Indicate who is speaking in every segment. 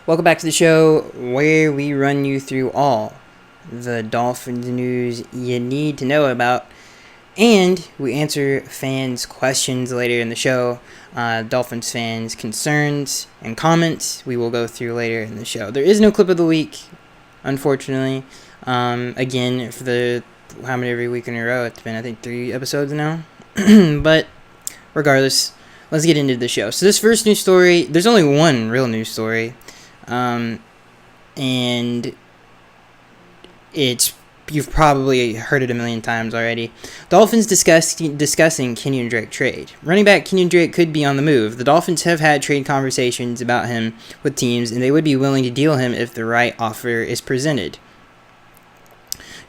Speaker 1: Welcome back to the show where we run you through all the Dolphins news you need to know about, and we answer fans' questions later in the show. Dolphins fans' concerns and comments we will go through later in the show. There is no clip of the week, unfortunately. Again, for the how many every week in a row? It's been, I think, 3 episodes now. But regardless, let's get into the show. So this first news story, there's only one real news story. And you've probably heard it a million times already. Dolphins discussing Kenyon Drake trade. Running back Kenyon Drake could be on the move. The Dolphins have had trade conversations about him with teams, and they would be willing to deal him if the right offer is presented.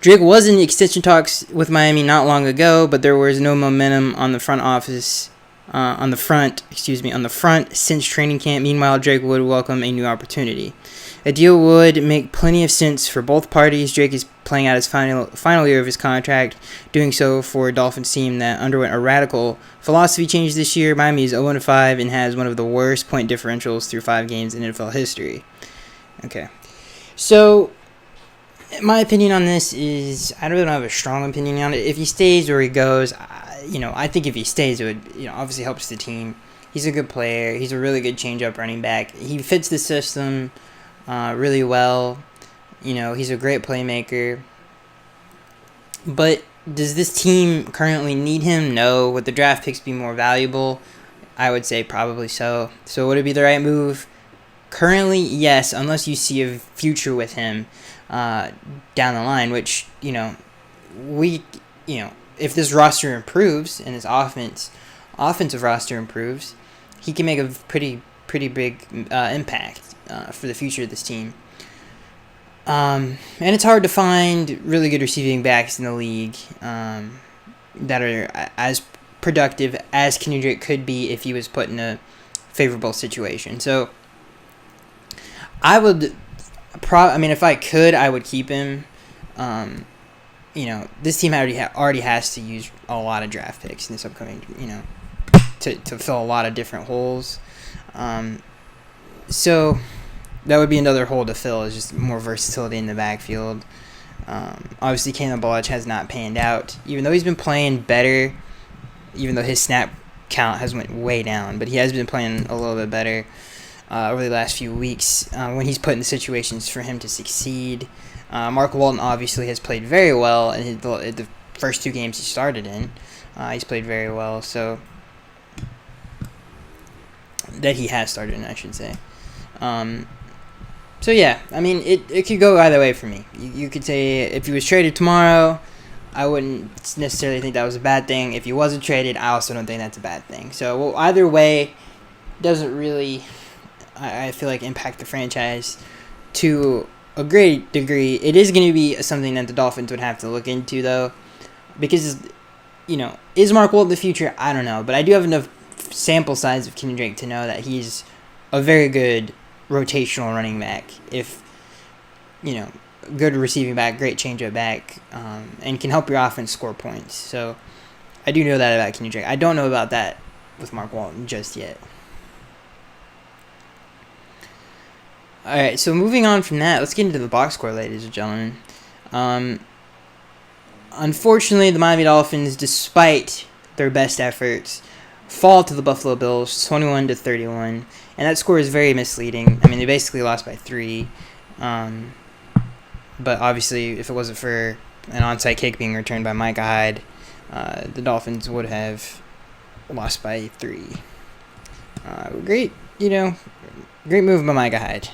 Speaker 1: Drake was in extension talks with Miami not long ago, but there was no momentum on the front since training camp. Meanwhile, Drake would welcome a new opportunity. A deal would make plenty of sense for both parties. Drake is playing out his final year of his contract, doing so for a Dolphins team that underwent a radical philosophy change this year. Miami is 0-5 and has one of the worst point differentials through 5 games in NFL history. Okay, so my opinion on this is I really don't have a strong opinion on it. If he stays or he goes, I think if he stays, it would, obviously helps the team. He's a good player. He's a really good change-up running back. He fits the system really well. He's a great playmaker. But does this team currently need him? No. Would the draft picks be more valuable? I would say probably so. So would it be the right move? Currently, yes, unless you see a future with him down the line, which, if this roster improves and his offensive roster improves, he can make a pretty big impact for the future of this team. And it's hard to find really good receiving backs in the league that are as productive as Kenyon Drake could be if he was put in a favorable situation. So I would if I could, I would keep him. This team already has to use a lot of draft picks in this upcoming, to fill a lot of different holes. So that would be another hole to fill, is just more versatility in the backfield. Obviously, Caleb Ballage has not panned out, even though he's been playing better, even though his snap count has went way down, but he has been playing a little bit better over the last few weeks when he's put in situations for him to succeed. Mark Walton obviously has played very well in the first 2 games he started in. He's played very well, so that he has started in, I should say. So yeah, it could go either way for me. You could say if he was traded tomorrow, I wouldn't necessarily think that was a bad thing. If he wasn't traded, I also don't think that's a bad thing. So either way doesn't really, I feel like, impact the franchise to a great degree. It is going to be something that the Dolphins would have to look into, though, because, is Mark Walton the future? I don't know, but I do have enough sample size of Kenyon Drake to know that he's a very good rotational running back. If, good receiving back, great change-up back, and can help your offense score points. So I do know that about Kenyon Drake. I don't know about that with Mark Walton just yet. Alright, so moving on from that, let's get into the box score, ladies and gentlemen. Unfortunately, the Miami Dolphins, despite their best efforts, fall to the Buffalo Bills 21-31, and that score is very misleading. They basically lost by 3, but obviously, if it wasn't for an onside kick being returned by Micah Hyde, the Dolphins would have lost by 3. Great move by Micah Hyde.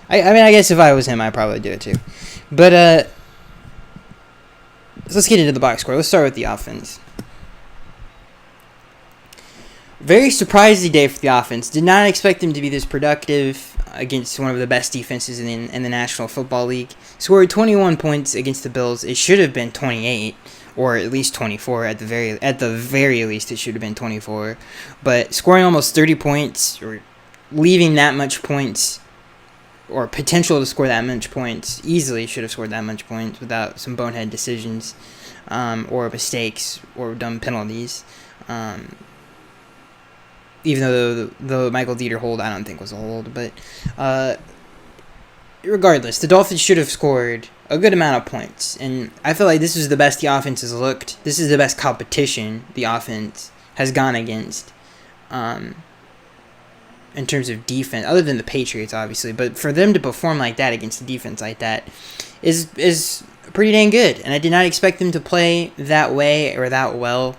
Speaker 1: I guess if I was him, I'd probably do it too. But let's get into the box score. Let's start with the offense. Very surprising day for the offense. Did not expect them to be this productive against one of the best defenses in the National Football League. Scored 21 points against the Bills. It should have been 28, or at least 24. At the very least, it should have been 24. But scoring almost 30 points, or leaving that much points, or potential to score that much points, easily should have scored that much points without some bonehead decisions, or mistakes, or dumb penalties. even though the Michael Dieter hold I don't think was a hold. But regardless, the Dolphins should have scored a good amount of points. And I feel like this is the best the offense has looked. This is the best competition the offense has gone against. In terms of defense, other than the Patriots, obviously, but for them to perform like that against a defense like that is pretty dang good, and I did not expect them to play that way or that well.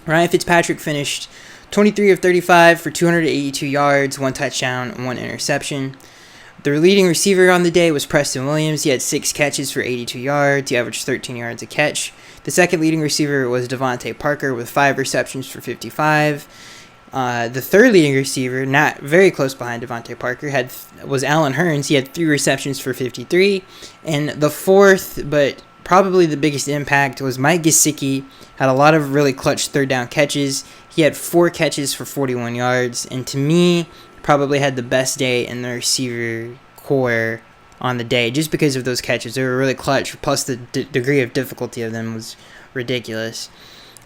Speaker 1: Ryan Fitzpatrick finished 23 of 35 for 282 yards, 1 touchdown, and 1 interception. Their leading receiver on the day was Preston Williams. He had 6 catches for 82 yards. He averaged 13 yards a catch. The second leading receiver was Devontae Parker with 5 receptions for 55. The third leading receiver, not very close behind Devontae Parker, was Allen Hurns. He had 3 receptions for 53. And the fourth, but probably the biggest impact, was Mike Gesicki. Had a lot of really clutch third down catches. He had 4 catches for 41 yards. And to me, probably had the best day in the receiver core on the day just because of those catches. They were really clutch, plus the degree of difficulty of them was ridiculous.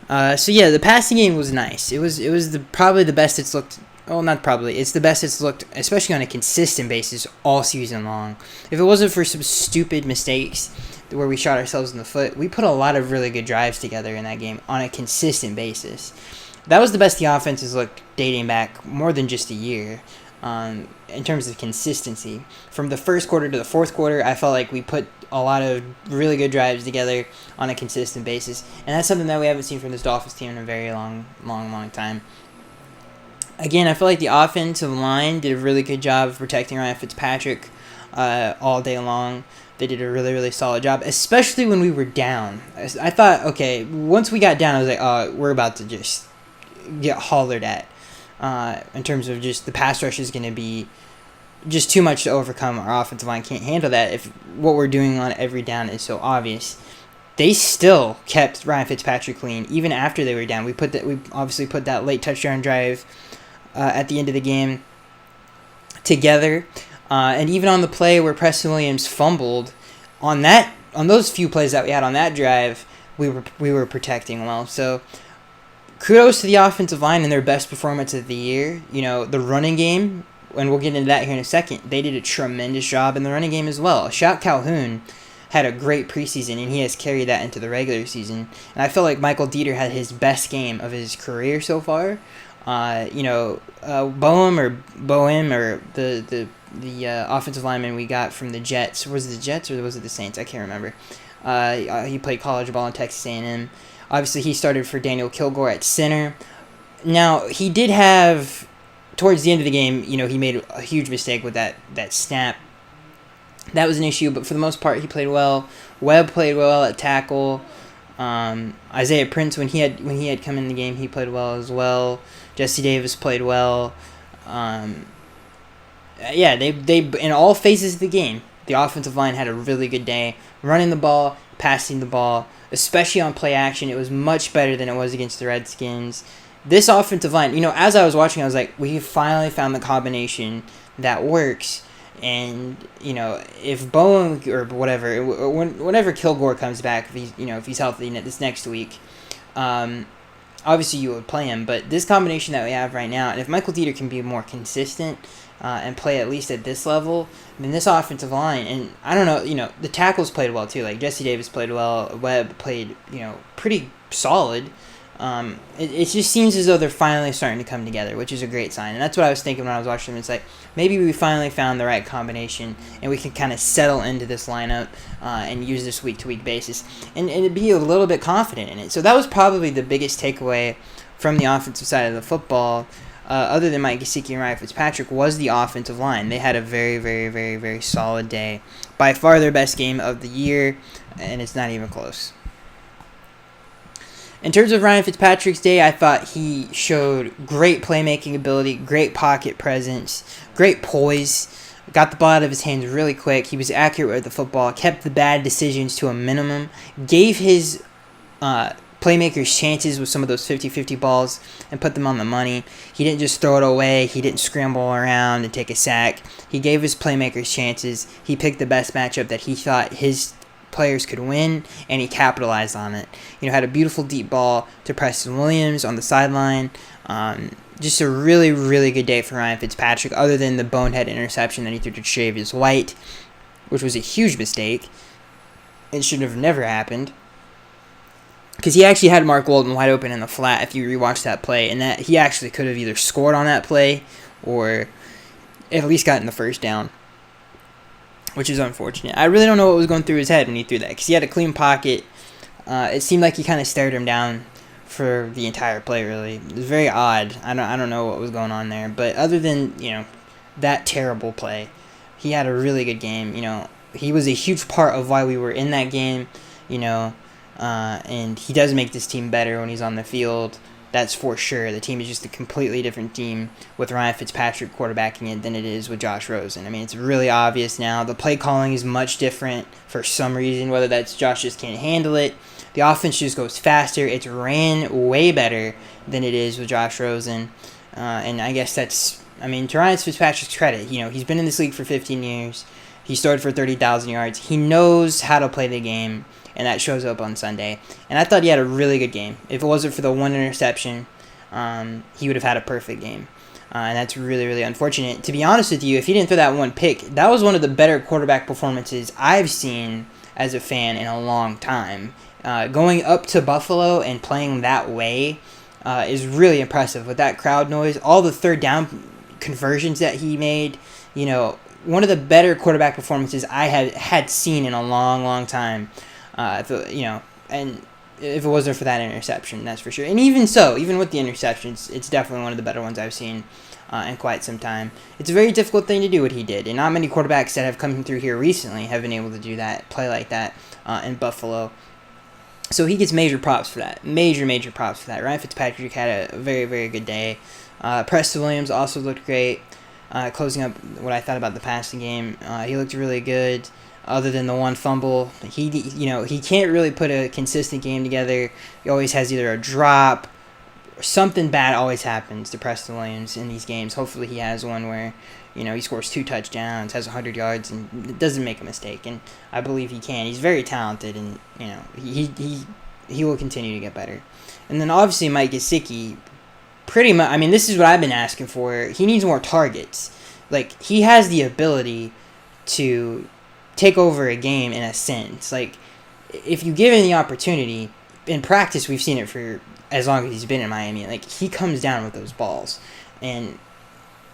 Speaker 1: So yeah, the passing game was nice. It was probably the best it's looked. Well, not probably. It's the best it's looked, especially on a consistent basis all season long. If it wasn't for some stupid mistakes where we shot ourselves in the foot, we put a lot of really good drives together in that game on a consistent basis. That was the best the offense has looked dating back more than just a year. In terms of consistency, from the first quarter to the fourth quarter, I felt like we put a lot of really good drives together on a consistent basis, and that's something that we haven't seen from this Dolphins team in a very long time. Again, I feel like the offensive line did a really good job of protecting Ryan Fitzpatrick all day long. They did a really, really solid job, especially when we were down. I thought, okay, once we got down, I was like, oh, we're about to just get hollered at. In terms of just the pass rush is going to be just too much to overcome. Our offensive line can't handle that if what we're doing on every down is so obvious. They still kept Ryan Fitzpatrick clean even after they were down. We obviously put that late touchdown drive at the end of the game together, and even on the play where Preston Williams fumbled, on those few plays that we had on that drive, we were protecting well. So kudos to the offensive line and their best performance of the year. You know, the running game, and we'll get into that here in a second, they did a tremendous job in the running game as well. Shout Calhoun had a great preseason, and he has carried that into the regular season. And I feel like Michael Dieter had his best game of his career so far. Boehm or the offensive lineman we got from the Jets. Was it the Jets or was it the Saints? I can't remember. He played college ball in Texas A&M. Obviously, he started for Daniel Kilgore at center. Now, he did have, towards the end of the game, he made a huge mistake with that snap. That was an issue, but for the most part, he played well. Webb played well at tackle. Isaiah Prince, when he had come in the game, he played well as well. Jesse Davis played well. They in all phases of the game, the offensive line had a really good day. Running the ball, passing the ball, especially on play action, it was much better than it was against the Redskins. This offensive line, as I was watching, I was like, we finally found the combination that works. And, if Bowen or whatever, whenever Kilgore comes back, if he's healthy this next week, obviously you would play him. But this combination that we have right now, and if Michael Dieter can be more consistent and play at least at this level, then this offensive line, and I don't know, the tackles played well too. Like Jesse Davis played well, Webb played, pretty solid. It just seems as though they're finally starting to come together, which is a great sign. And that's what I was thinking when I was watching them. It's like, maybe we finally found the right combination, and we can kind of settle into this lineup and use this week-to-week basis and be a little bit confident in it. So that was probably the biggest takeaway from the offensive side of the football, other than Mike Gesicki and Ryan Fitzpatrick, was the offensive line. They had a very, very, very, very solid day. By far their best game of the year, and it's not even close. In terms of Ryan Fitzpatrick's day, I thought he showed great playmaking ability, great pocket presence, great poise, got the ball out of his hands really quick. He was accurate with the football, kept the bad decisions to a minimum, gave his playmakers chances with some of those 50-50 balls and put them on the money. He didn't just throw it away. He didn't scramble around and take a sack. He gave his playmakers chances. He picked the best matchup that he thought his players could win, and he capitalized on it. Had a beautiful deep ball to Preston Williams on the sideline. Just a really, really good day for Ryan Fitzpatrick, other than the bonehead interception that he threw to Tre'Davious White, which was a huge mistake. It should have never happened. Because he actually had Mark Walton wide open in the flat if you rewatch that play, and that he actually could have either scored on that play or at least gotten the first down, which is unfortunate. I really don't know what was going through his head when he threw that, because he had a clean pocket. It seemed like he kind of stared him down for the entire play, really. It was very odd. I don't know what was going on there. But other than, that terrible play, he had a really good game. He was a huge part of why we were in that game, and he does make this team better when he's on the field. That's for sure. The team is just a completely different team with Ryan Fitzpatrick quarterbacking it than it is with Josh Rosen. I mean, it's really obvious now. The play calling is much different for some reason, whether that's Josh just can't handle it. The offense just goes faster. It's ran way better than it is with Josh Rosen. And I guess that's, to Ryan Fitzpatrick's credit, he's been in this league for 15 years. He started for 30,000 yards. He knows how to play the game, and that shows up on Sunday. And I thought he had a really good game. If it wasn't for the one interception, he would have had a perfect game. And that's really, really unfortunate. To be honest with you, if he didn't throw that one pick, that was one of the better quarterback performances I've seen as a fan in a long time. Going up to Buffalo and playing that way is really impressive with that crowd noise. All the third down conversions that he made, one of the better quarterback performances I had seen in a long, long time. And if it wasn't for that interception, that's for sure. And even so, even with the interceptions, it's definitely one of the better ones I've seen in quite some time. It's a very difficult thing to do what he did, and not many quarterbacks that have come through here recently have been able to do that, play like that in Buffalo. So he gets major props for that. Major props for that. Ryan Fitzpatrick had a very, very good day. Preston Williams also looked great. Closing up what I thought about the passing game, he looked really good. Other than the one fumble, he can't really put a consistent game together. He always has either a drop or something bad always happens to Preston Williams in these games. Hopefully he has one where, he scores 2 touchdowns, has 100 yards, and doesn't make a mistake. And I believe he can. He's very talented, and, he will continue to get better. And then obviously Mike Gesicki, pretty much, this is what I've been asking for. He needs more targets. Like, he has the ability to take over a game in a sense. Like, if you give him the opportunity, in practice we've seen it for as long as he's been in Miami, like, he comes down with those balls. And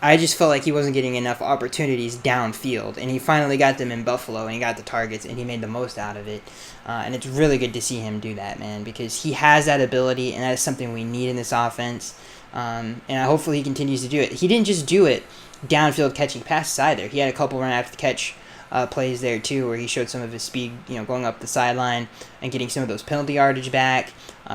Speaker 1: I just felt like he wasn't getting enough opportunities downfield, and he finally got them in Buffalo, and he got the targets, and he made the most out of it. And it's really good to see him do that, man, because he has that ability, and that is something we need in this offense. And hopefully he continues to do it. He didn't just do it downfield catching passes either. He had a couple run after the catch plays there too, where he showed some of his speed, going up the sideline and getting some of those penalty yardage back.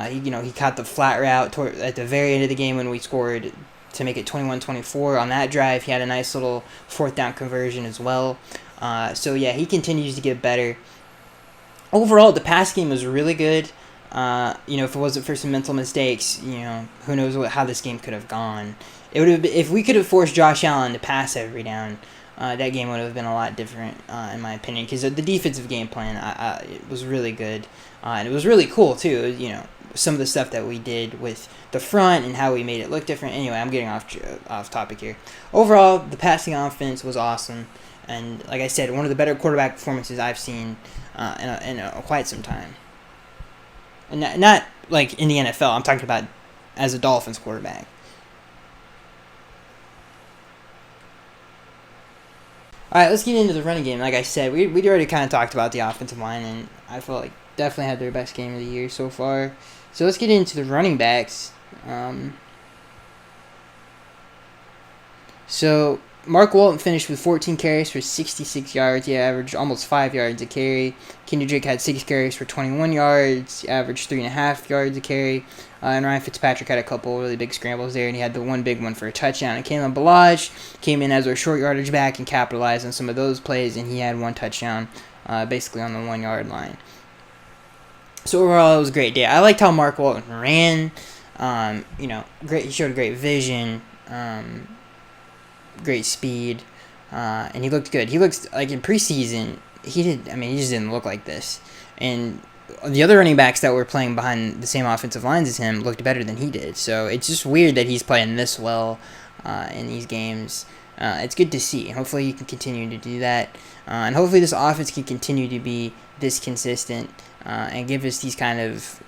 Speaker 1: He caught the flat route at the very end of the game when we scored to make it 21-24 on that drive. He had a nice little 4th down conversion as well. So yeah, he continues to get better. Overall, the pass game was really good. If it wasn't for some mental mistakes, who knows how this game could have gone. It would have been, if we could have forced Josh Allen to pass every down, that game would have been a lot different, in my opinion, because the defensive game plan it was really good, and it was really cool too. Some of the stuff that we did with the front and how we made it look different. Anyway, I'm getting off topic here. Overall, the passing offense was awesome, and like I said, one of the better quarterback performances I've seen in quite some time. And not like in the NFL. I'm talking about as a Dolphins quarterback. All right, let's get into the running game. Like I said, we already kind of talked about the offensive line, and I felt like definitely had their best game of the year so far. So let's get into the running backs. So Mark Walton finished with 14 carries for 66 yards. He averaged almost 5 yards a carry. Kenny Drake had 6 carries for 21 yards. He averaged 3.5 yards a carry. And Ryan Fitzpatrick had a couple really big scrambles there, and he had the one big one for a touchdown. And Kalen Ballage came in as our short yardage back and capitalized on some of those plays, and he had one touchdown basically on the 1 yard line. So overall, it was a great day. I liked how Mark Walton ran. Great. He showed great vision. Great speed, and he looked good. He looks like in preseason, he did. I mean, he just didn't look like this. And the other running backs that were playing behind the same offensive lines as him looked better than he did. So it's just weird that he's playing this well in these games. It's good to see. Hopefully he can continue to do that. And hopefully this offense can continue to be this consistent and give us these kind of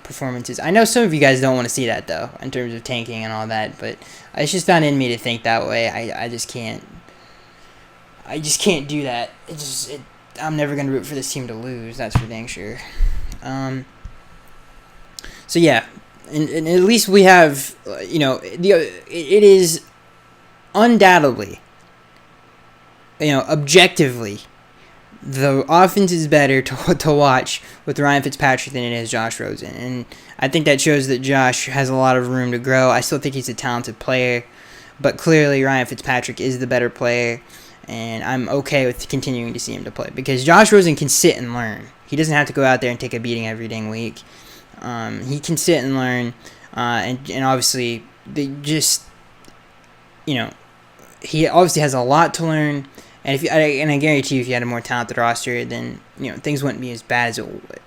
Speaker 1: performances. I know some of you guys don't want to see that, though, in terms of tanking and all that. But it's just not in me to think that way. I just can't. I just can't do that. I'm never going to root for this team to lose. That's for dang sure. So yeah, and at least we have, it is undoubtedly, objectively, the offense is better to watch with Ryan Fitzpatrick than it is Josh Rosen. And I think that shows that Josh has a lot of room to grow. I still think he's a talented player, but clearly Ryan Fitzpatrick is the better player. And I'm okay with continuing to see him to play because Josh Rosen can sit and learn. He doesn't have to go out there and take a beating every dang week. He can sit and learn, and obviously he obviously has a lot to learn. And I guarantee you, if you had a more talented roster, then things wouldn't be as bad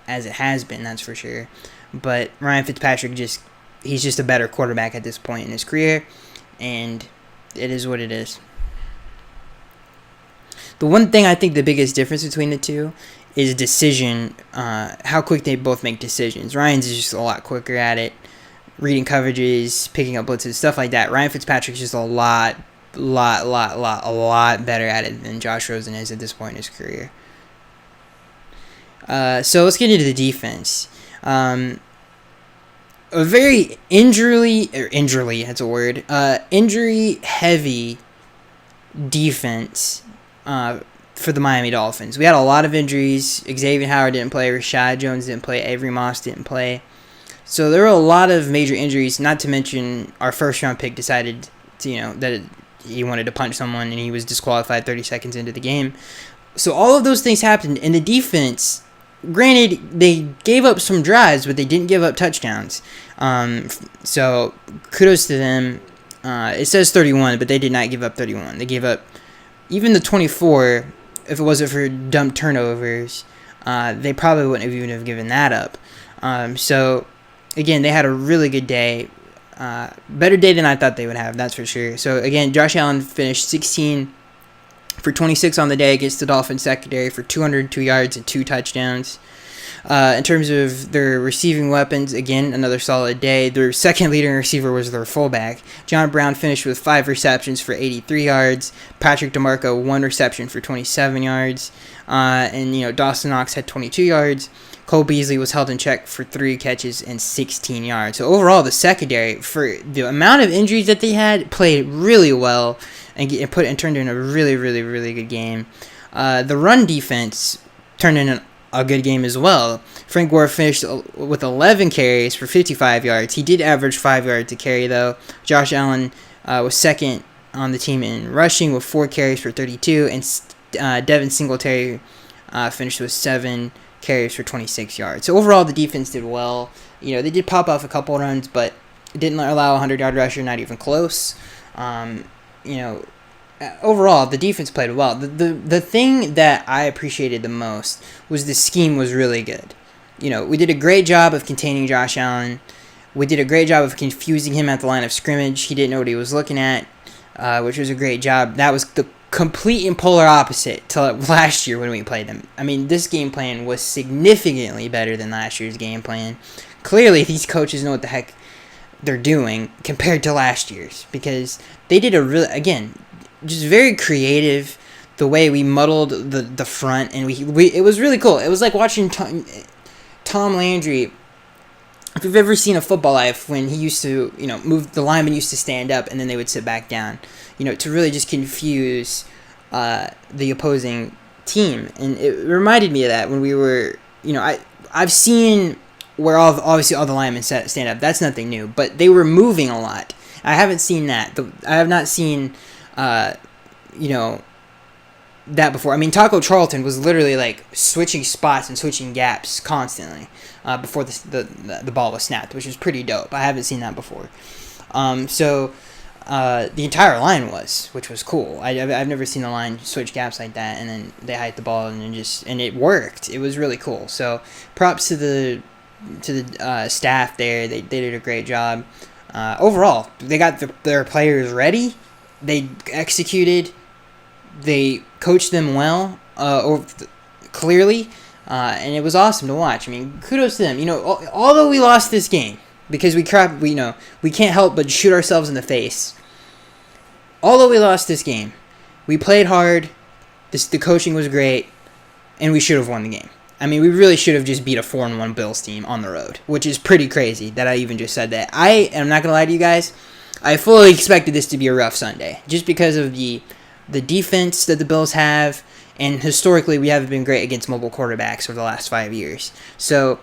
Speaker 1: as it has been. That's for sure. But Ryan Fitzpatrick he's just a better quarterback at this point in his career, and it is what it is. The one thing I think the biggest difference between the two is decision, how quick they both make decisions. Ryan's is just a lot quicker at it, reading coverages, picking up blitzes, stuff like that. Ryan Fitzpatrick's just a lot better at it than Josh Rosen is at this point in his career. So let's get into the defense. A very injury-heavy defense for the Miami Dolphins. We had a lot of injuries. Xavier Howard didn't play. Rashad Jones didn't play. Avery Moss didn't play. So there were a lot of major injuries, not to mention our first-round pick decided to, that he wanted to punch someone and he was disqualified 30 seconds into the game. So all of those things happened, and the defense, granted, they gave up some drives, but they didn't give up touchdowns. So kudos to them. It says 31, but they did not give up 31. They gave up even the 24. If it wasn't for dumb turnovers, they probably wouldn't have even have given that up. So, again, they had a really good day. Better day than I thought they would have, that's for sure. So, again, Josh Allen finished 16 for 26 on the day against the Dolphins secondary for 202 yards and 2 touchdowns. In terms of their receiving weapons, again, another solid day. Their second leading receiver was their fullback. John Brown finished with 5 receptions for 83 yards. Patrick DeMarco, 1 reception for 27 yards. And Dawson Knox had 22 yards. Cole Beasley was held in check for 3 catches and 16 yards. So overall, the secondary, for the amount of injuries that they had, played really well and turned in a really, really, really good game. The run defense turned in a good game as well. Frank Gore finished with 11 carries for 55 yards. He did average 5 yards a carry, though. Josh Allen was second on the team in rushing with 4 carries for 32, and Devin Singletary finished with 7 carries for 26 yards. So overall, the defense did well. They did pop off a couple runs, but didn't allow a 100-yard rusher, not even close. Overall, the defense played well. The thing that I appreciated the most was the scheme was really good. We did a great job of containing Josh Allen. We did a great job of confusing him at the line of scrimmage. He didn't know what he was looking at, which was a great job. That was the complete and polar opposite to last year when we played them. I mean, this game plan was significantly better than last year's game plan. Clearly, these coaches know what the heck they're doing compared to last year's, because they did just very creative, the way we muddled the front, and we it was really cool. It was like watching Tom Landry. If you've ever seen a Football Life, when he used to, move, the linemen used to stand up and then they would sit back down, to really just confuse the opposing team. And it reminded me of that when we were, I've seen where obviously all the linemen stand up. That's nothing new, but they were moving a lot. I haven't seen that. I have not seen that before. I mean, Taco Charlton was literally like switching spots and switching gaps constantly before the ball was snapped, which is pretty dope. I haven't seen that before. So the entire line was, which was cool. I've never seen the line switch gaps like that, and then they hiked the ball and it worked. It was really cool. So props to the staff there. They did a great job. Overall, they got their players ready. They executed. They coached them well, clearly, and it was awesome to watch. I mean, kudos to them. You know, although we lost this game because we can't help but shoot ourselves in the face. Although we lost this game, we played hard. The coaching was great, and we should have won the game. I mean, we really should have just beat a 4-1 Bills team on the road, which is pretty crazy that I even just said that. I am not gonna lie to you guys. I fully expected this to be a rough Sunday, just because of the defense that the Bills have, and historically we haven't been great against mobile quarterbacks over the last 5 years. So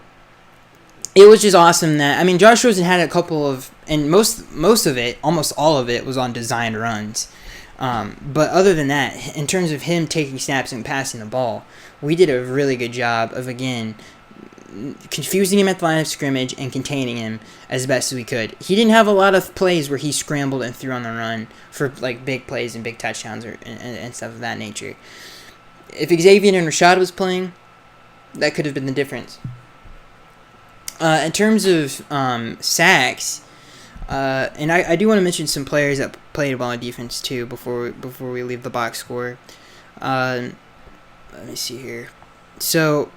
Speaker 1: it was just awesome that, I mean, Josh Rosen had a couple of, and most of it, almost all of it, was on designed runs. But other than that, in terms of him taking snaps and passing the ball, we did a really good job of, again, confusing him at the line of scrimmage and containing him as best as we could. He didn't have a lot of plays where he scrambled and threw on the run for like big plays and big touchdowns and stuff of that nature. If Xavier and Rashad was playing, that could have been the difference. In terms of sacks, and I do want to mention some players that played well on defense too before we leave the box score. Let me see here. So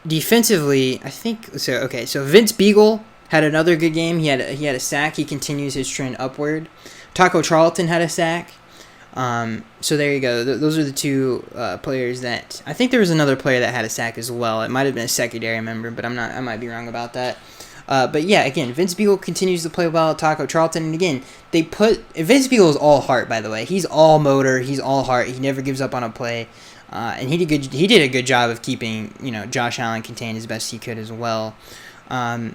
Speaker 1: defensively, I think so. Okay, so Vince Beagle had another good game. He had a sack. He continues his trend upward. Taco Charlton had a sack. So there you go. Those are the two players that I think there was another player that had a sack as well. It might have been a secondary member, but I might be wrong about that. But yeah, again, Vince Beagle continues to play well. Taco Charlton, and again, Vince Beagle is all heart. By the way, he's all motor. He's all heart. He never gives up on a play, and he did a good job of keeping Josh Allen contained as best he could as well. And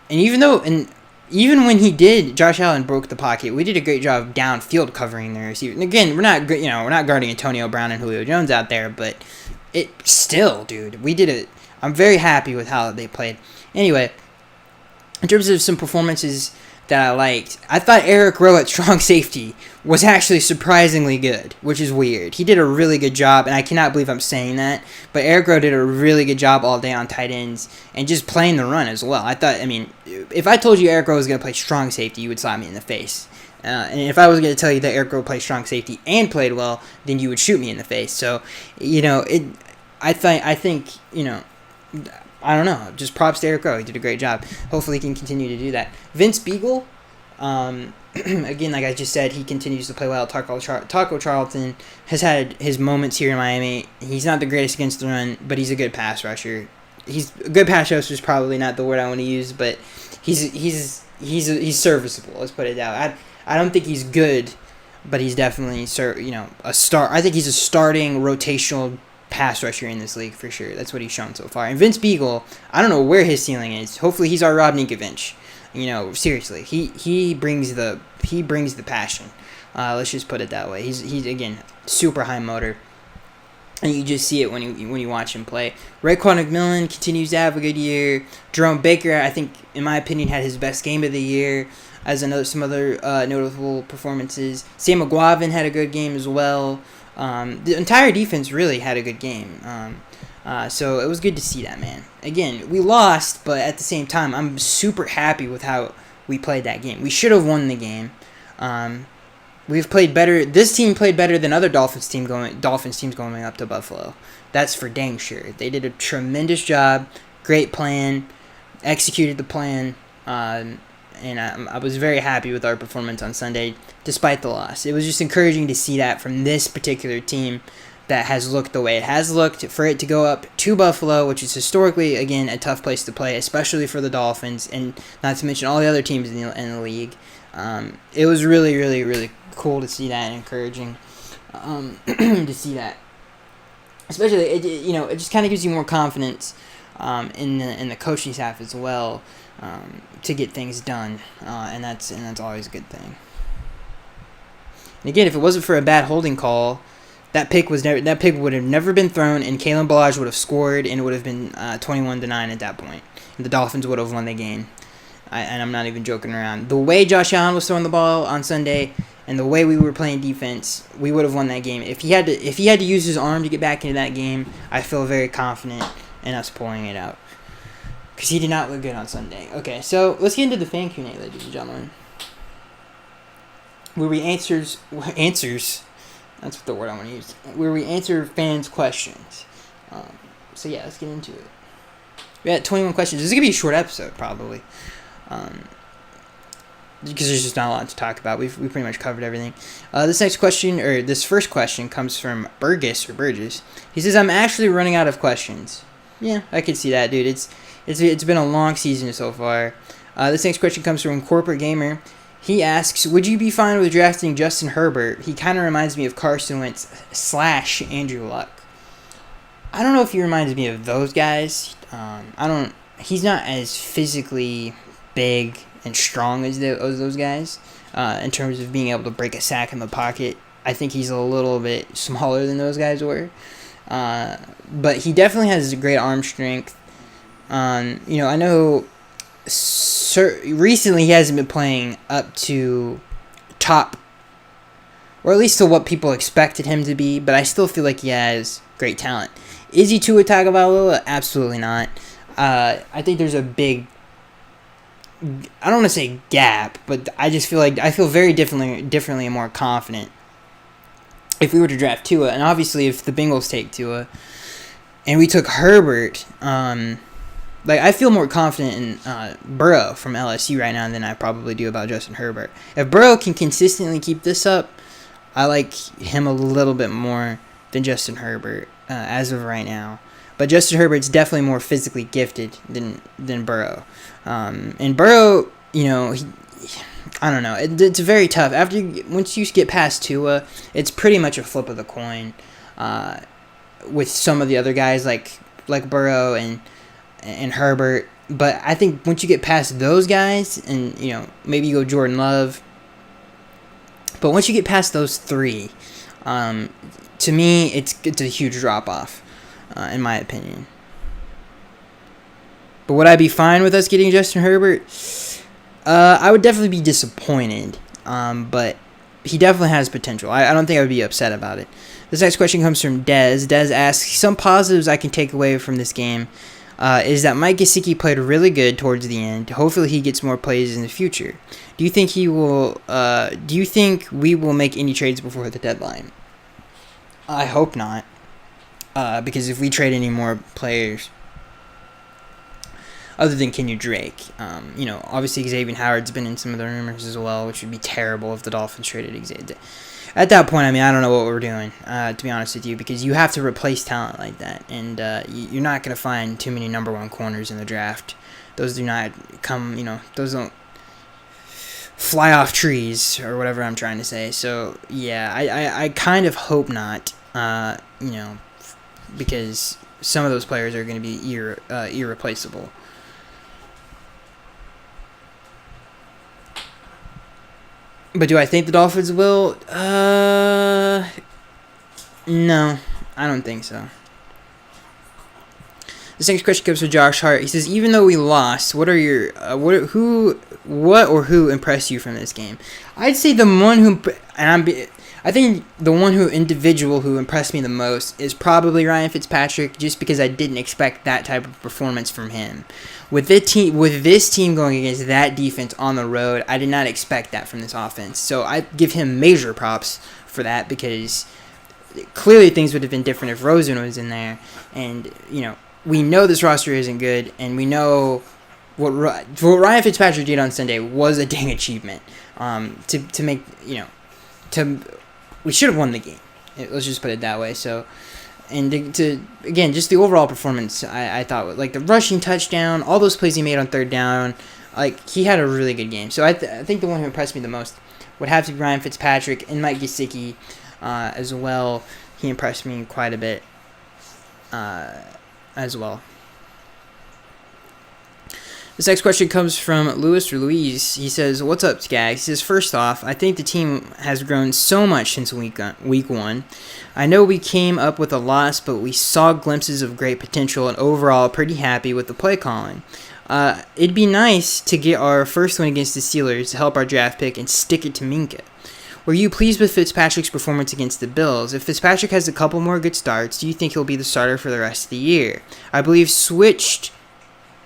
Speaker 1: even when he did, Josh Allen broke the pocket. We did a great job downfield covering the receiver. And again, we're not guarding Antonio Brown and Julio Jones out there, but it still, dude, we did it. I'm very happy with how they played. Anyway, in terms of some performances that I liked, I thought Eric Rowe at strong safety was actually surprisingly good, which is weird. He did a really good job, and I cannot believe I'm saying that, but Eric Rowe did a really good job all day on tight ends and just playing the run as well. If I told you Eric Rowe was going to play strong safety, you would slap me in the face. And if I was going to tell you that Eric Rowe played strong safety and played well, then you would shoot me in the face. So, I think I don't know. Just props to Eric Rowe. He did a great job. Hopefully he can continue to do that. Vince Beagle, again, like I just said, he continues to play well. Taco Charlton has had his moments here in Miami. He's not the greatest against the run, but he's a good pass rusher. He's a good pass rusher is probably not the word I want to use, but he's serviceable. Let's put it that way. I don't think he's good, but he's definitely a start. I think he's a starting rotational pass rusher in this league for sure. That's what he's shown so far. And Vince Beagle, I don't know where his ceiling is. Hopefully he's our Rob Ninkovich. Seriously, he brings the passion. Let's just put it that way. He's again super high motor, and you just see it when you watch him play. Raekwon McMillan continues to have a good year. Jerome Baker, I think, in my opinion, had his best game of the year. As some other notable performances. Sam McGuavin had a good game as well. The entire defense really had a good game. So it was good to see that, man. Again, we lost, but at the same time, I'm super happy with how we played that game. We should have won the game. We've played better. This team played better than other Dolphins teams going up to Buffalo. That's for dang sure. They did a tremendous job. Great plan. Executed the plan. And I was very happy with our performance on Sunday, despite the loss. It was just encouraging to see that from this particular team that has looked the way it has looked, for it to go up to Buffalo, which is historically, again, a tough place to play, especially for the Dolphins, and not to mention all the other teams in the league. It was really, really, really cool to see that and encouraging to see that. Especially, it just kind of gives you more confidence in the coaching staff as well. To get things done, and that's always a good thing. And again, if it wasn't for a bad holding call, that pick would have never been thrown, and Kalen Ballage would have scored, and it would have been 21-9 at that point, and the Dolphins would have won the game. And I'm not even joking around. The way Josh Allen was throwing the ball on Sunday and the way we were playing defense, we would have won that game. If he had to use his arm to get back into that game, I feel very confident in us pulling it out. Because he did not look good on Sunday. Okay, so let's get into the fan Q&A, ladies and gentlemen. Where we answers, that's the word I want to use. Where we answer fans' questions. So yeah, let's get into it. We had 21 questions. This is going to be a short episode, probably. Because there's just not a lot to talk about. We pretty much covered everything. This first question comes from Burgess. He says, I'm actually running out of questions. Yeah, I could see that, dude. It's been a long season so far. This next question comes from Corporate Gamer. He asks, would you be fine with drafting Justin Herbert? He kind of reminds me of Carson Wentz / Andrew Luck. I don't know if he reminds me of those guys. He's not as physically big and strong as those guys in terms of being able to break a sack in the pocket. I think he's a little bit smaller than those guys were. But he definitely has great arm strength. I know recently he hasn't been playing up to top, or at least to what people expected him to be, but I still feel like he has great talent. Is he Tua Tagovailoa? Absolutely not. I think there's a big, I don't want to say gap, but I just feel like I feel very differently and more confident if we were to draft Tua, and obviously if the Bengals take Tua and we took Herbert, I feel more confident in Burrow from LSU right now than I probably do about Justin Herbert. If Burrow can consistently keep this up, I like him a little bit more than Justin Herbert as of right now. But Justin Herbert's definitely more physically gifted than Burrow. And Burrow, I don't know. It's very tough. Once you get past Tua, it's pretty much a flip of the coin with some of the other guys like Burrow and Herbert. But I think once you get past those guys, and maybe you go Jordan Love, but once you get past those three, to me it's a huge drop off, in my opinion. But would I be fine with us getting Justin Herbert? I would definitely be disappointed, but he definitely has potential. I don't think I would be upset about it. This next question comes from Dez. Dez asks, some positives I can take away from this game is that Mike Gesicki played really good towards the end. Hopefully he gets more plays in the future. Do you think he will? Do you think we will make any trades before the deadline? I hope not, because if we trade any more players other than Kenyon Drake, obviously Xavier Howard's been in some of the rumors as well, which would be terrible if the Dolphins traded Xavier. At that point, I don't know what we're doing, to be honest with you, because you have to replace talent like that, and you're not going to find too many number one corners in the draft. Those do not come, those don't fly off trees, or whatever I'm trying to say. So, yeah, I kind of hope not, because some of those players are going to be irreplaceable. But do I think the Dolphins will? No, I don't think so. This next question comes from Josh Hart. He says, even though we lost, what who impressed you from this game? I'd say the one who, I think the one individual who impressed me the most is probably Ryan Fitzpatrick, just because I didn't expect that type of performance from him. With this team going against that defense on the road, I did not expect that from this offense. So I give him major props for that, because clearly things would have been different if Rosen was in there. And, we know this roster isn't good, and we know what Ryan Fitzpatrick did on Sunday was a dang achievement. To make, we should have won the game. Let's just put it that way. So, and to again, just the overall performance, I thought, like the rushing touchdown, all those plays he made on third down, like he had a really good game. So I think the one who impressed me the most would have to be Ryan Fitzpatrick, and Mike Gesicki as well. He impressed me quite a bit as well. This next question comes from Luis. He says, what's up, Skag? He says, first off, I think the team has grown so much since week one. I know we came up with a loss, but we saw glimpses of great potential, and overall pretty happy with the play calling. It'd be nice to get our first win against the Steelers to help our draft pick and stick it to Minka. Were you pleased with Fitzpatrick's performance against the Bills? If Fitzpatrick has a couple more good starts, do you think he'll be the starter for the rest of the year? I believe we switched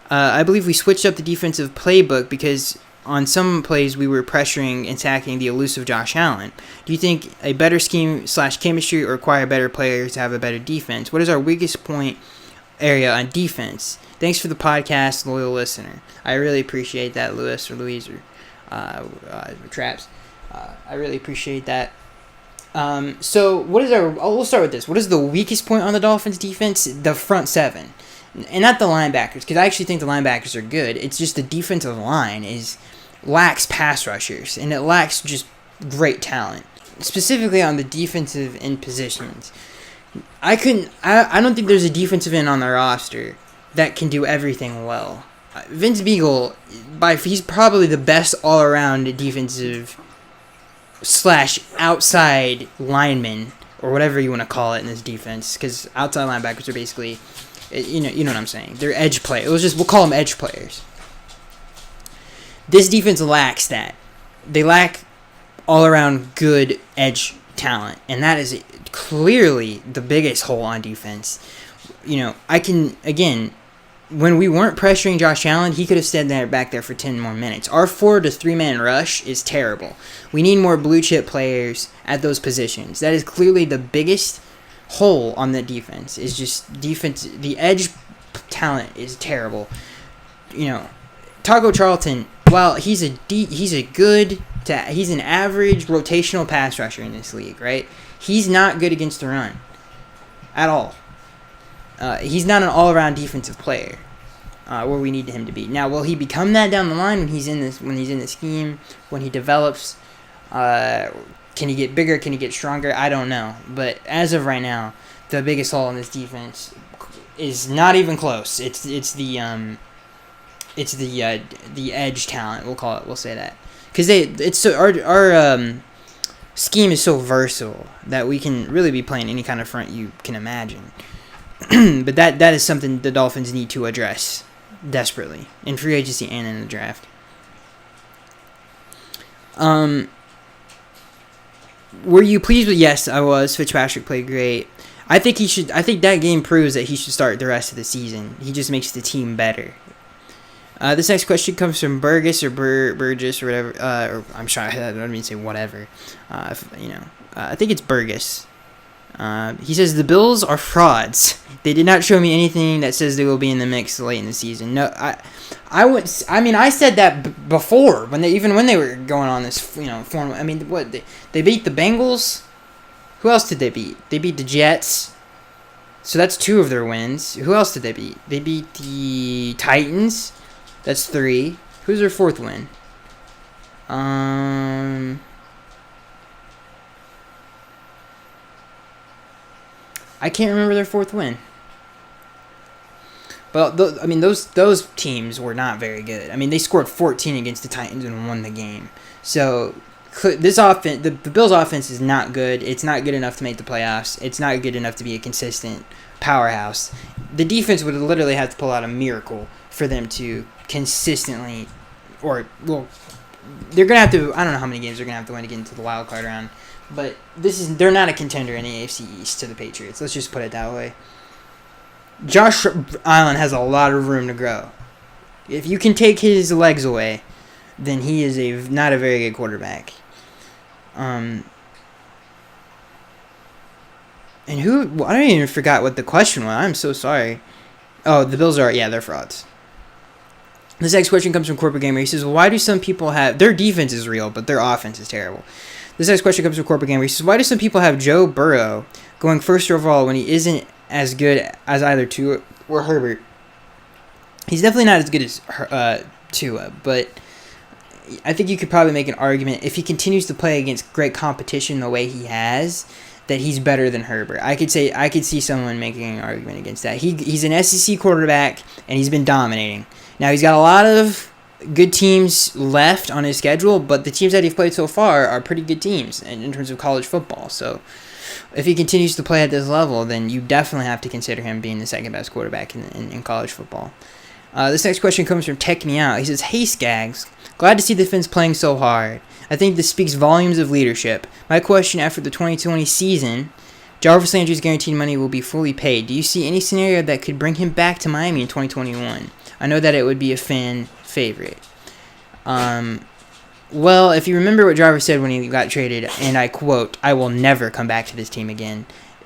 Speaker 1: up the defensive playbook because on some plays we were pressuring and attacking the elusive Josh Allen. Do you think a better scheme/chemistry or require better players to have a better defense? What is our weakest point area on defense? Thanks for the podcast, loyal listener. I really appreciate that, Louis or Louise or Traps. I really appreciate that. So what is we'll start with this. What is the weakest point on the Dolphins defense? The front seven. And not the linebackers, because I actually think the linebackers are good. It's just the defensive line lacks pass rushers, and it lacks just great talent. Specifically on the defensive end positions. I don't think there's a defensive end on the roster that can do everything well. Vince Beagle, he's probably the best all-around defensive / outside lineman, or whatever you want to call it in this defense, because outside linebackers are basically, you know what I'm saying. They're edge players. We'll call them edge players. This defense lacks that. They lack all-around good edge talent, and that is clearly the biggest hole on defense. When we weren't pressuring Josh Allen, he could have stayed back there for 10 more minutes. Our 4 to 3-man rush is terrible. We need more blue chip players at those positions. That is clearly the biggest hole on the defense. Is just defense. The edge talent is terrible. Taco Charlton, while he's an average rotational pass rusher in this league, right? He's not good against the run at all. He's not an all-around defensive player where we need him to be. Now, will he become that down the line when he's in the scheme, when he develops? Can he get bigger? Can he get stronger? I don't know. But as of right now, the biggest hole in this defense is not even close. It's the edge talent. We'll call it. We'll say that because our scheme is so versatile that we can really be playing any kind of front you can imagine. But that is something the Dolphins need to address desperately in free agency and in the draft. Were you pleased with? Yes, I was. Fitzpatrick played great. I think that game proves that he should start the rest of the season. He just makes the team better. This next question comes from Burgess or Burgess or whatever. Or I'm sorry, I don't mean to say whatever. I think it's Burgess. He says the Bills are frauds. They did not show me anything that says they will be in the mix late in the season. No, I said that before when they were going on this form. I mean, what they beat the Bengals. Who else did they beat? They beat the Jets. So that's 2 of their wins. Who else did they beat? They beat the Titans. That's 3. Who's their 4th win? I can't remember their 4th win. But those teams were not very good. I mean, they scored 14 against the Titans and won the game. So this offense, the Bills' offense is not good. It's not good enough to make the playoffs. It's not good enough to be a consistent powerhouse. The defense would literally have to pull out a miracle for them to consistently, they're gonna have to. I don't know how many games they're gonna have to win to get into the wild card round. But they're not a contender in the AFC East to the Patriots. Let's just put it that way. Josh Allen has a lot of room to grow. If you can take his legs away, then he is not a very good quarterback. And I don't even forgot what the question was. I'm so sorry. Oh, the Bills they're frauds. This next question comes from Corporate Gamer. He says, why do some people have... Their defense is real, but their offense is terrible. This next question comes from Corporate Gamer. He says, why do some people have Joe Burrow going first overall when he isn't as good as either Tua or Herbert? He's definitely not as good as Tua, but I think you could probably make an argument if he continues to play against great competition the way he has, that he's better than Herbert. I could see someone making an argument against that. He's an SEC quarterback, and he's been dominating. Now, he's got a lot of good teams left on his schedule, but the teams that he's played so far are pretty good teams in terms of college football. So if he continues to play at this level, then you definitely have to consider him being the second best quarterback in college football. This next question comes from Tech Me Out. He says, "Hey Skaggs, glad to see the Fins playing so hard. I think this speaks volumes of leadership. My question after the 2020 season, Jarvis Landry's guaranteed money will be fully paid. Do you see any scenario that could bring him back to Miami in 2021? I know that it would be a fan favorite." Well, if you remember what Jarvis said when he got traded, and I quote, "I will never come back to this team again."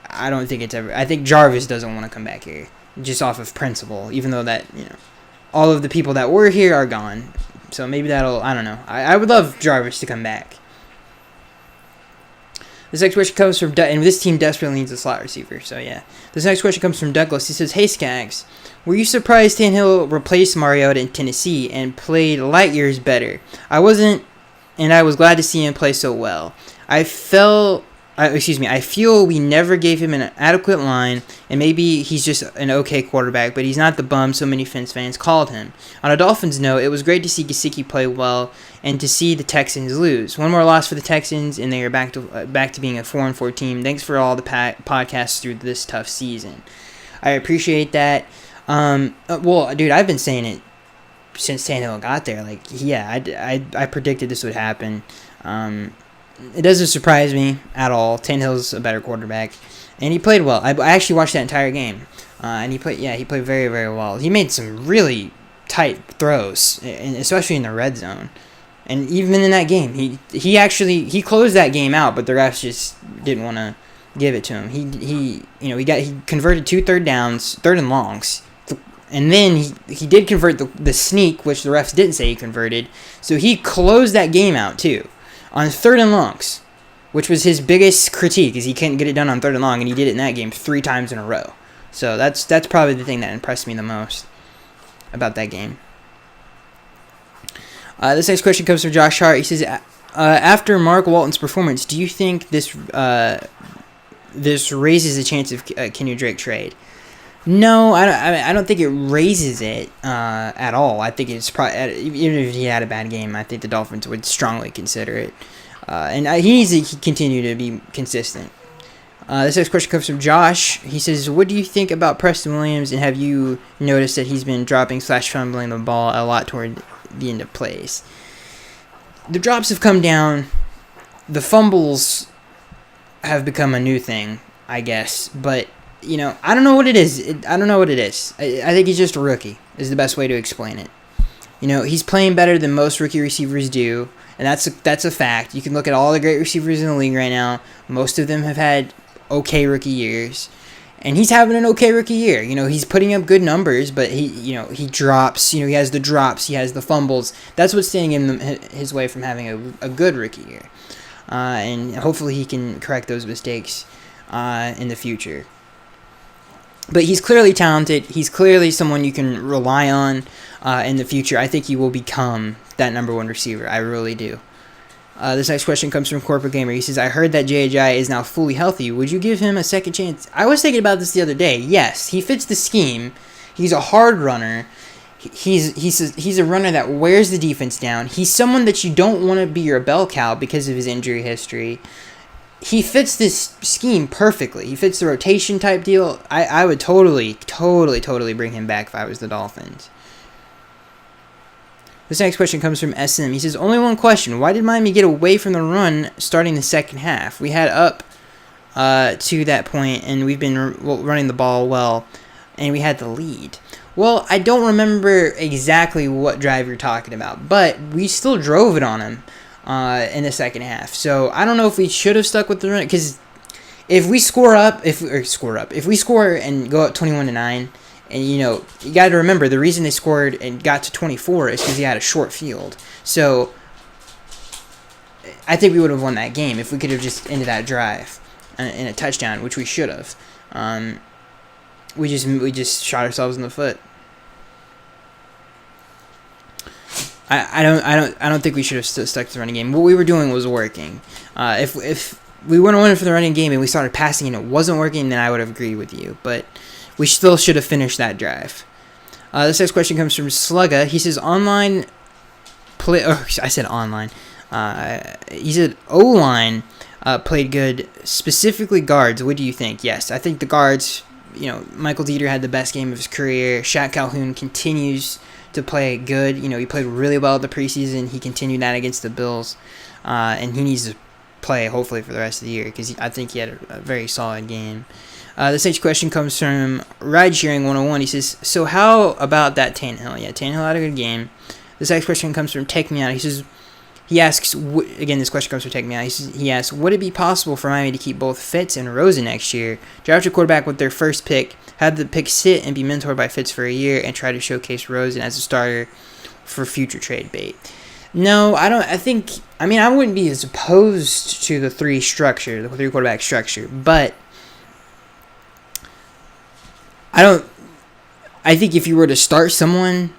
Speaker 1: I don't think it's ever. I think Jarvis doesn't want to come back here, just off of principle, even though that, all of the people that were here are gone. So maybe that'll, I don't know. I would love Jarvis to come back. This next question comes from, and this team desperately needs a slot receiver, so yeah. This next question comes from Douglas. He says, "Hey Skaggs, were you surprised Tannehill replaced Mariota in Tennessee and played light years better? I wasn't, and I was glad to see him play so well. I feel we never gave him an adequate line, and maybe he's just an okay quarterback, but he's not the bum so many Fins fans called him. On a Dolphins note, it was great to see Gesicki play well and to see the Texans lose. One more loss for the Texans, and they are back to being a 4-4 team. Thanks for all the podcasts through this tough season." I appreciate that. Well, dude, I've been saying it since Tannehill got there. Like, yeah, I predicted this would happen. It doesn't surprise me at all. Tannehill's a better quarterback, and he played well. I actually watched that entire game, and he played very, very well. He made some really tight throws, and especially in the red zone. And even in that game, he closed that game out, but the refs just didn't want to give it to him. He converted 2 third and longs, and then he did convert the sneak, which the refs didn't say he converted. So he closed that game out too. On 3rd and longs, which was his biggest critique, is he couldn't get it done on 3rd and long, and he did it in that game 3 times in a row. So that's probably the thing that impressed me the most about that game. This next question comes from Josh Hart. He says, "After Mark Walton's performance, do you think this raises the chance of Kenny Drake trade?" No, I don't think it raises it at all. I think it's probably, even if he had a bad game, I think the Dolphins would strongly consider it. And he needs to continue to be consistent. This next question comes from Josh. He says, "What do you think about Preston Williams, and have you noticed that he's been dropping/fumbling the ball a lot toward the end of plays?" The drops have come down. The fumbles have become a new thing, I guess, but I don't know what it is. I think he's just a rookie, is the best way to explain it. He's playing better than most rookie receivers do, and that's a fact. You can look at all the great receivers in the league right now. Most of them have had okay rookie years, and he's having an okay rookie year. He's putting up good numbers, but he drops. He has the drops. He has the fumbles. That's what's standing in his way from having a good rookie year, and hopefully he can correct those mistakes in the future. But he's clearly talented. He's clearly someone you can rely on in the future. I think he will become that number 1 receiver. I really do. This next question comes from Corporate Gamer. He says, "I heard that J.J. is now fully healthy. Would you give him a second chance?" I was thinking about this the other day. Yes, he fits the scheme. He's a hard runner. He's a runner that wears the defense down. He's someone that you don't want to be your bell cow because of his injury history. He fits this scheme perfectly. He fits the rotation type deal. I would totally bring him back if I was the Dolphins. This next question comes from SM. He says, "Only one question. Why did Miami get away from the run starting the second half? We had up to that point, and we've been running the ball well, and we had the lead." Well, I don't remember exactly what drive you're talking about, but we still drove it on him in the second half. So I don't know if we should have stuck with the run, because if we score and go up 21-9, and you got to remember the reason they scored and got to 24 is because he had a short field. So I think we would have won that game if we could have just ended that drive in a touchdown, which we should have. We just shot ourselves in the foot. I don't think we should have stuck to the running game. What we were doing was working. If we went for the running game and we started passing and it wasn't working, then I would have agreed with you. But we still should have finished that drive. This next question comes from Slugga. He says online play. Oh, I said online. He said O-line played good, specifically guards. What do you think? Yes, I think the guards Michael Dieter had the best game of his career. Shaq Calhoun continues to play good. He played really well at the preseason. He continued that against the Bills, and he needs to play hopefully for the rest of the year because I think he had a very solid game. This next question comes from Ride Sharing 101. He says, so how about that Tannehill? Yeah, Tannehill had a good game. This next question comes from Take Me Out. He asks, again, this question comes from Take Me Out. He asks, would it be possible for Miami to keep both Fitz and Rosen next year? Draft a quarterback with their first pick, have the pick sit and be mentored by Fitz for a year, and try to showcase Rosen as a starter for future trade bait. No, I don't. I wouldn't be as opposed to the three quarterback structure, but I think if you were to start someone,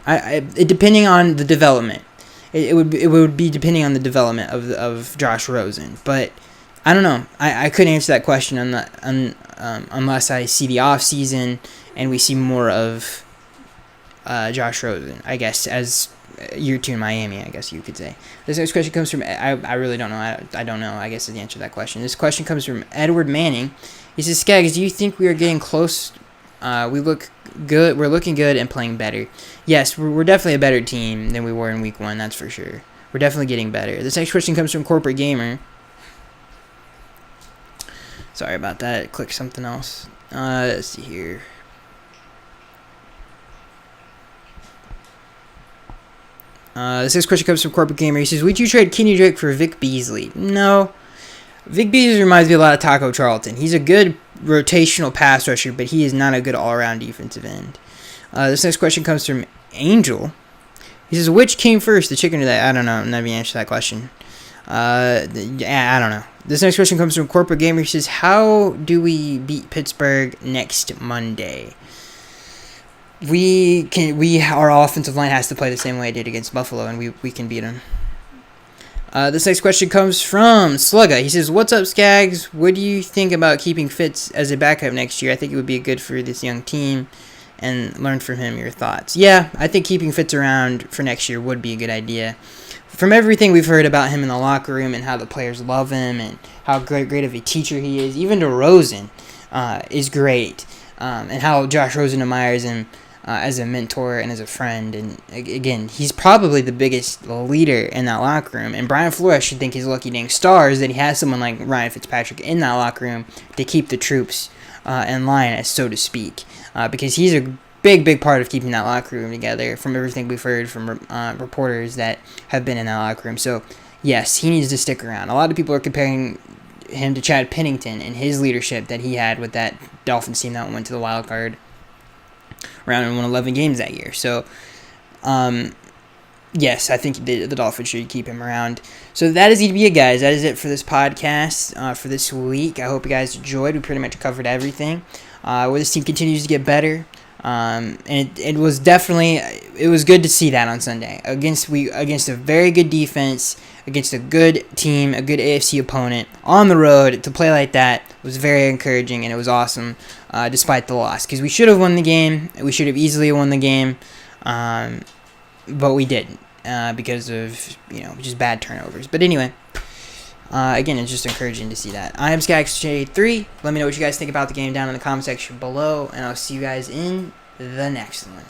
Speaker 1: depending on the development, it would be depending on the development of Josh Rosen. But I don't know. I couldn't answer that question unless I see the offseason and we see more of Josh Rosen, I guess, as year 2 in Miami, I guess you could say. This next question comes from, I really don't know. I don't know, I guess, is the answer to that question. This question comes from Edward Manning. He says, Skaggs, do you think we are getting close? We look good. We're looking good and playing better. Yes, we're definitely a better team than we were in week 1, that's for sure. We're definitely getting better. This next question comes from Corporate Gamer. Sorry about that. Click something else. Let's see here. This next question comes from Corporate Gamer. He says, would you trade Kenny Drake for Vic Beasley? No. Vic Beasley reminds me a lot of Taco Charlton. He's a good rotational pass rusher, but he is not a good all-around defensive end. This next question comes from Angel. He says, which came first, the chicken or the egg? I don't know. I'm not going to answer that question. I don't know. This next question comes from Corporate Gamer. He says, how do we beat Pittsburgh next Monday? Our offensive line has to play the same way it did against Buffalo, and we can beat them. This next question comes from Slugga. He says, what's up, Skaggs? What do you think about keeping Fitz as a backup next year? I think it would be good for this young team, and learn from him your thoughts. Yeah, I think keeping Fitz around for next year would be a good idea. From everything we've heard about him in the locker room and how the players love him and how great of a teacher he is, even DeRozan is great, and how Josh Rosen admires him as a mentor and as a friend. And again, he's probably the biggest leader in that locker room. And Brian Flores should think he's lucky dang stars that he has someone like Ryan Fitzpatrick in that locker room to keep the troops in line, as so to speak, because he's a big part of keeping that locker room together from everything we've heard from reporters that have been in that locker room. So yes, he needs to stick around. A lot of people are comparing him to Chad Pennington and his leadership that he had with that Dolphins team that went to the wild card round and won 11 games that year. So yes, I think the Dolphins should keep him around. So that is it, guys. That is it for this podcast for this week. I hope you guys enjoyed. We pretty much covered everything. Where this team continues to get better. And it was good to see that on Sunday against a very good defense, against a good team, a good AFC opponent on the road. To play like that was very encouraging, and it was awesome despite the loss, because we should have won the game. We should have easily won the game, but we didn't because of just bad turnovers. But anyway, again, it's just encouraging to see that. I am SkyXJ3. Let me know what you guys think about the game down in the comment section below, and I'll see you guys in the next one.